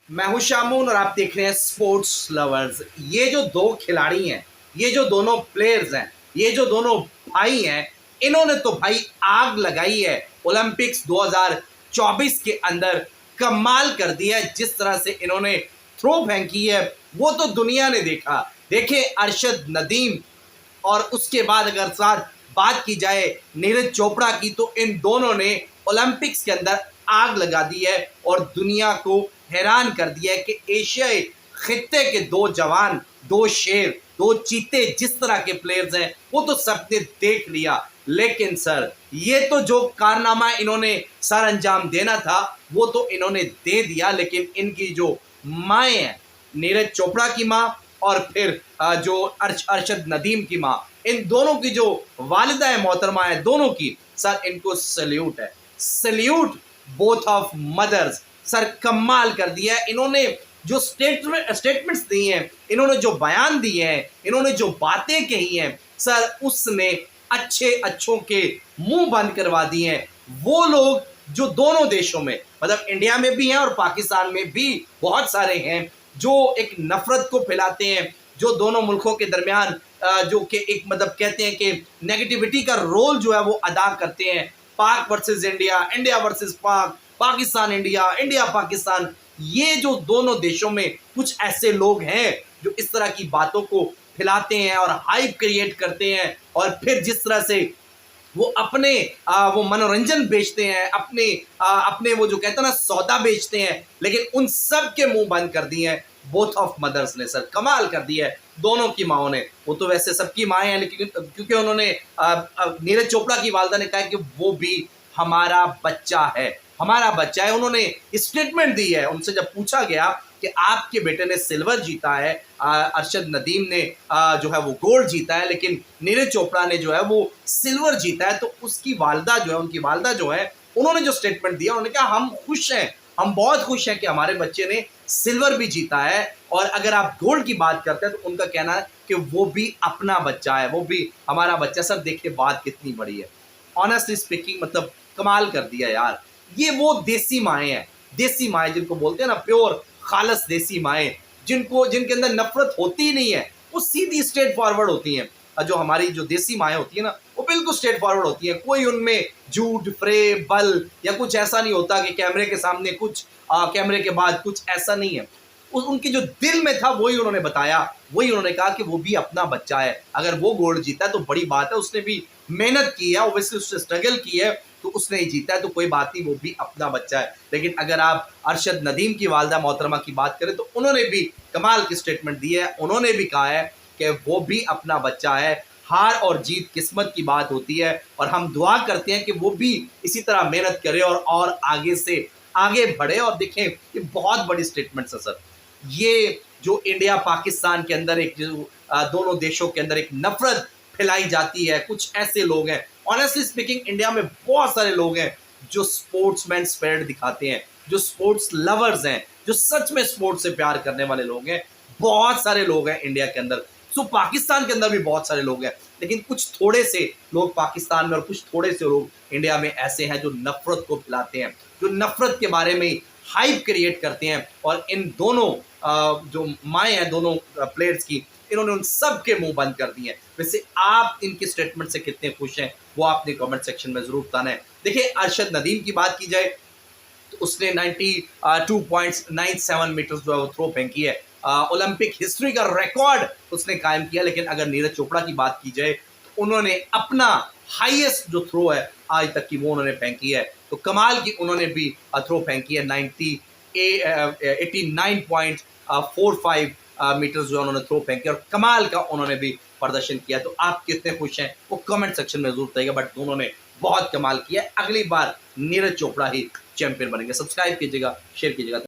मैं हूं शामून और आप देख रहे हैं स्पोर्ट्स लवर्स। ये जो दो खिलाड़ी हैं, ये जो दोनों प्लेयर्स हैं, ये जो दोनों भाई हैं, इन्होंने तो भाई आग लगाई है ओलंपिक्स 2024 के अंदर। कमाल कर दिया है जिस तरह से इन्होंने थ्रो फेंकी है, वो तो दुनिया ने देखा। देखे अरशद नदीम, और उसके बाद अगर साथ बात की जाए नीरज चोपड़ा की, तो इन दोनों ने ओलंपिक्स के अंदर आग लगा दी है और दुनिया को हैरान कर दिया है कि एशियाई खित्ते के दो जवान, दो शेर, दो चीते जिस तरह के प्लेयर्स हैं वो तो सबने देख लिया। लेकिन सर, ये तो जो कारनामा इन्होंने सर अंजाम देना था वो तो इन्होंने दे दिया, लेकिन इनकी जो माएँ हैं, नीरज चोपड़ा की माँ और फिर जो अरशद नदीम की माँ, इन दोनों की जो वालिदा है, मोहतरमा है दोनों की, सर इनको सल्यूट है, salute both of mothers. Sir कमाल कर दिया है इन्होंने। जो स्टेटमेंट्स दी हैं, इन्होंने जो बयान दिए हैं, इन्होंने जो बातें कही हैं, सर उसने अच्छे अच्छों के मुंह बंद करवा दिए हैं। वो लोग जो दोनों देशों में, मतलब इंडिया में भी हैं और पाकिस्तान में भी बहुत सारे हैं, जो एक नफरत को फैलाते हैं, जो दोनों मुल्कों के दरमियान जो कि एक मतलब कहते हैं कि नेगेटिविटी का रोल जो है वो अदा करते हैं। पाक वर्सेस इंडिया, इंडिया वर्सेस पाक, पाकिस्तान इंडिया, इंडिया पाकिस्तान, ये जो दोनों देशों में कुछ ऐसे लोग हैं जो इस तरह की बातों को फैलाते हैं और हाइप क्रिएट करते हैं, और फिर जिस तरह से वो अपने वो मनोरंजन बेचते हैं, अपने वो जो कहते हैं ना सौदा बेचते हैं, लेकिन उन सब के मुंह बंद कर दिए हैं बोथ ऑफ मदर्स ने। सर कमाल कर दिया है दोनों की माओ ने। वो तो वैसे सबकी माएँ हैं, लेकिन क्योंकि उन्होंने नीरज चोपड़ा की वालदा ने कहा कि वो भी हमारा बच्चा है, हमारा बच्चा है। उन्होंने स्टेटमेंट दी है। उनसे जब पूछा गया कि आपके बेटे ने सिल्वर जीता है, अरशद नदीम ने जो है वो गोल्ड जीता है, लेकिन नीरज चोपड़ा ने जो है वो सिल्वर जीता है, तो उसकी वालदा जो है, उनकी वालदा जो है, उन्होंने जो स्टेटमेंट दिया, उन्होंने कहा हम खुश हैं, हम बहुत खुश हैं कि हमारे बच्चे ने सिल्वर भी जीता है। और अगर आप गोल्ड की बात करते हैं तो उनका कहना है कि वो भी अपना बच्चा है, वो भी हमारा बच्चा। सर देखिए बात कितनी बड़ी है, ऑनेस्टली स्पीकिंग, मतलब कमाल कर दिया यार। ये वो देसी माएँ हैं, देसी माएँ जिनको बोलते हैं ना प्योर खालस देसी माएँ, जिनके अंदर नफरत होती ही नहीं है, वो सीधी स्ट्रेट फॉरवर्ड होती हैं। जो हमारी जो देसी माएँ होती है ना, वो बिल्कुल स्ट्रेट फॉरवर्ड होती हैं। कोई उनमें झूठ, फ्रेब, बल या कुछ ऐसा नहीं होता कि कैमरे के सामने कुछ कैमरे के बाद कुछ, ऐसा नहीं है। उनके जो दिल में था वही उन्होंने बताया, वही उन्होंने कहा कि वो भी अपना बच्चा है। अगर वो गोल्ड जीता है तो बड़ी बात है, उसने भी मेहनत की है, ओब्वियसली उसने स्ट्रगल की है, तो उसने ही जीता है, तो कोई बात नहीं, वो भी अपना बच्चा है। लेकिन अगर आप अरशद नदीम की वालदा मोहतरमा की बात करें तो उन्होंने भी कमाल की स्टेटमेंट दी है। उन्होंने भी कहा है कि वो भी अपना बच्चा है। हार और जीत किस्मत की बात होती है, और हम दुआ करते हैं कि वो भी इसी तरह मेहनत करे और आगे से आगे बढ़े। और देखें, ये बहुत बड़ी स्टेटमेंट है सर। ये जो इंडिया पाकिस्तान के अंदर एक जो दोनों देशों के अंदर एक नफरत फैलाई जाती है, कुछ ऐसे लोग हैं, ऑनेस्टली स्पीकिंग इंडिया में बहुत सारे लोग हैं जो स्पोर्ट्समैन स्पिरिट दिखाते हैं, जो स्पोर्ट्स लवर्स हैं, जो सच में स्पोर्ट्स से प्यार करने वाले लोग हैं। बहुत सारे लोग हैं इंडिया के अंदर, सो पाकिस्तान के अंदर भी बहुत सारे लोग हैं, लेकिन कुछ थोड़े से लोग पाकिस्तान में और कुछ थोड़े से लोग इंडिया में ऐसे हैं जो नफरत को फैलाते हैं, जो नफरत के बारे में हाइप क्रिएट करते हैं। और इन दोनों जो माएँ हैं दोनों प्लेयर्स की, इन्होंने उन सब के मुंह बंद कर दिए हैं। वैसे आप इनके स्टेटमेंट से कितने खुश हैं वो आपने कमेंट सेक्शन में जरूर बताना है। देखिए अरशद नदीम की बात की जाए तो उसने 92.97 मीटर जो है वो थ्रो फेंकी है, ओलंपिक हिस्ट्री का रिकॉर्ड उसने कायम किया। लेकिन अगर नीरज चोपड़ा की बात की जाए तो उन्होंने अपना हाईएस्ट जो थ्रो है आज तक की वो उन्होंने फेंकी है, तो कमाल की उन्होंने भी थ्रो फेंकी है। 89.45 मीटर्स जो उन्होंने थ्रो फेंके और कमाल का उन्होंने भी प्रदर्शन किया। तो आप कितने खुश हैं वो कमेंट सेक्शन में जरूर बताइएगा। बट दोनों ने बहुत कमाल किया। अगली बार नीरज चोपड़ा ही चैंपियन बनेंगे। सब्सक्राइब कीजिएगा, शेयर कीजिएगा।